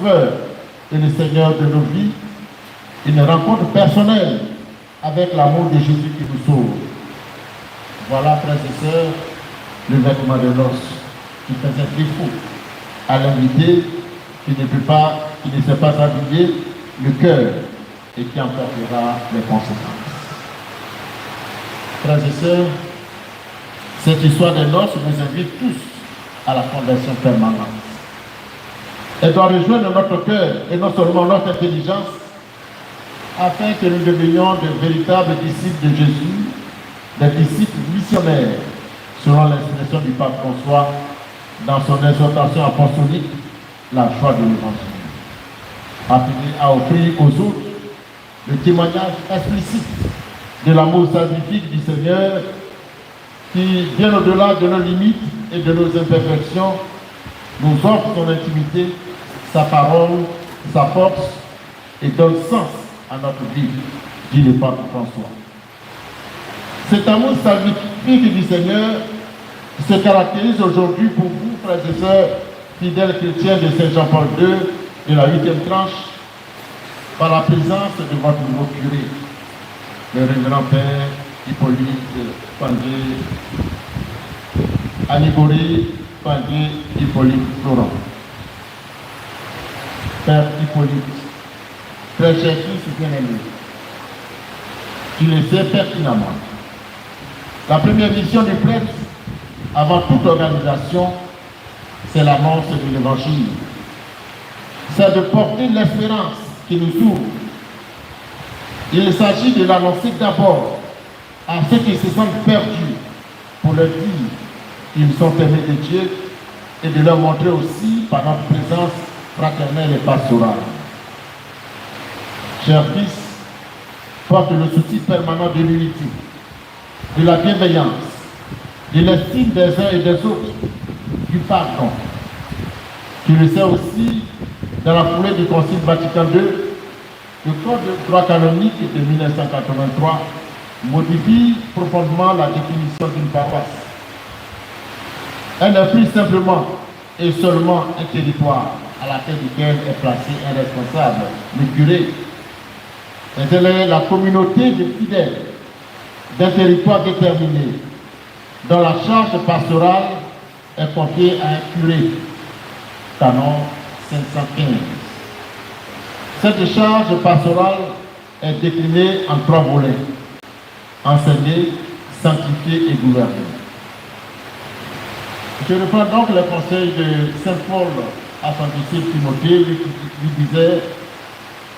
et le Seigneur de nos vies, une rencontre personnelle avec l'amour de Jésus qui nous sauve. Voilà, frères et sœurs, le vêtement de noces qui faisait défaut à l'invité qui ne sait pas habiller le cœur et qui en portera les conséquences. Frères et sœurs, cette histoire des noces nous invite tous à la conversion permanente. Elle doit rejoindre notre cœur et non seulement notre intelligence, afin que nous devenions de véritables disciples de Jésus, des disciples missionnaires, selon l'expression du pape François dans son exhortation apostolique, la joie de l'évangile. Appelé à offrir aux autres le témoignage explicite de l'amour salvifique du Seigneur qui, bien au-delà de nos limites et de nos imperfections, nous offre son intimité, sa parole, sa force et donne sens à notre vie, dit le pape François. Cet amour salvifique du Seigneur se caractérise aujourd'hui pour vous, frères et sœurs, fidèles chrétiens de Saint Jean-Paul II, de la 8e tranche, par la présence de votre nouveau curé, le révérend Père Hippolyte Pandé, Anigoré Pandé Hippolyte Florent. Père Hippolyte, très cher fils bien-aimé, tu le sais pertinemment. La première mission du prêtre, avant toute organisation, c'est l'annonce de l'évangile. C'est de porter l'espérance qui nous ouvre. Il s'agit de l'annoncer d'abord à ceux qui se sentent perdus pour leur dire qu'ils sont aimés de Dieu et de leur montrer aussi par notre présence fraternelle et pastorale. Chers fils, porte le souci permanent de l'unité, de la bienveillance, de l'estime des uns et des autres, du pardon. Tu le sais aussi, dans la foulée du Concile Vatican II, le Code de droit canonique de 1983 modifie profondément la définition d'une paroisse. Elle n'est plus simplement et seulement un territoire à la tête duquel est placé un responsable, le curé. Mais elle est la communauté de fidèles d'un territoire déterminé, dont la charge pastorale est confiée à un curé, canon 515. Cette charge pastorale est déclinée en 3 volets: enseigner, sanctifier et gouverner. Je reprends donc le conseil de Saint Paul à son disciple Timothée, lui disait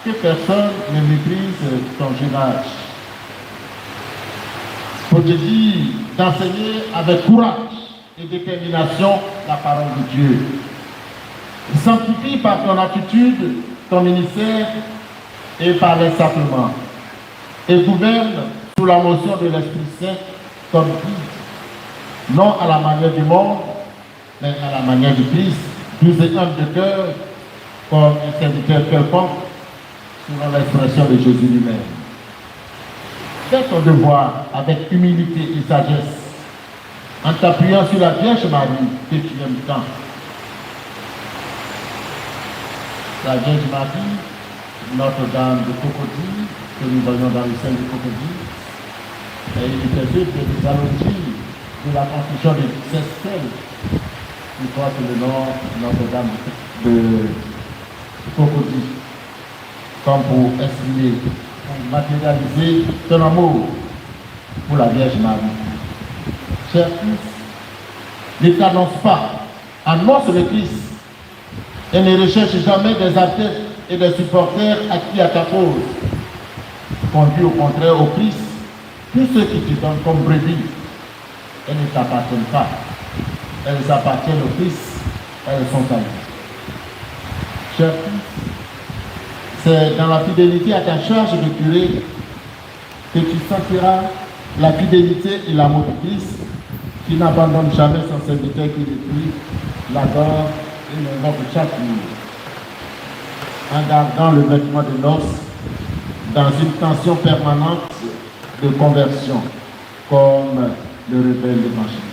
que personne ne méprise ton jeune âge. Pour te dire d'enseigner avec courage et détermination la parole de Dieu. Sanctifie par ton attitude, ton ministère et par les sacrements. Et gouverne sous la motion de l'Esprit Saint comme guide, non à la manière du monde, mais à la manière du Christ, doux et humble de cœur, comme un serviteur quelconque, selon l'expression de Jésus lui-même. Fais ton devoir avec humilité et sagesse, en t'appuyant sur la Vierge Marie que tu aimes tant. La Vierge Marie, Notre-Dame de Cocody, que nous voyons dans le sein de Cocody, et il était sûr que nous allons dire de la construction de ces stèles, qui porte le nom Notre-Dame de Cocody, comme pour exprimer, pour matérialiser ton amour pour la Vierge Marie. Chers fils, ne t'annonce pas, annonce le Christ et ne recherche jamais des adeptes et des supporters acquis à ta cause. Conduis au contraire au Christ tous ceux qui te donnent comme brebis. Elles ne t'appartiennent pas. Elles appartiennent au Christ. Elles sont à lui. Chers fils, c'est dans la fidélité à ta charge de curé que tu sentiras la fidélité et l'amour de Christ, qui n'abandonne jamais son serviteur qui depuis l'adore et l'invoque chaque jour, en gardant le vêtement de noces dans une tension permanente de conversion, comme le révèle l'Évangile.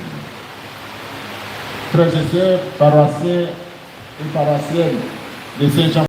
Frères et sœurs, paroissiens et paroissiennes, de Saint-Jean.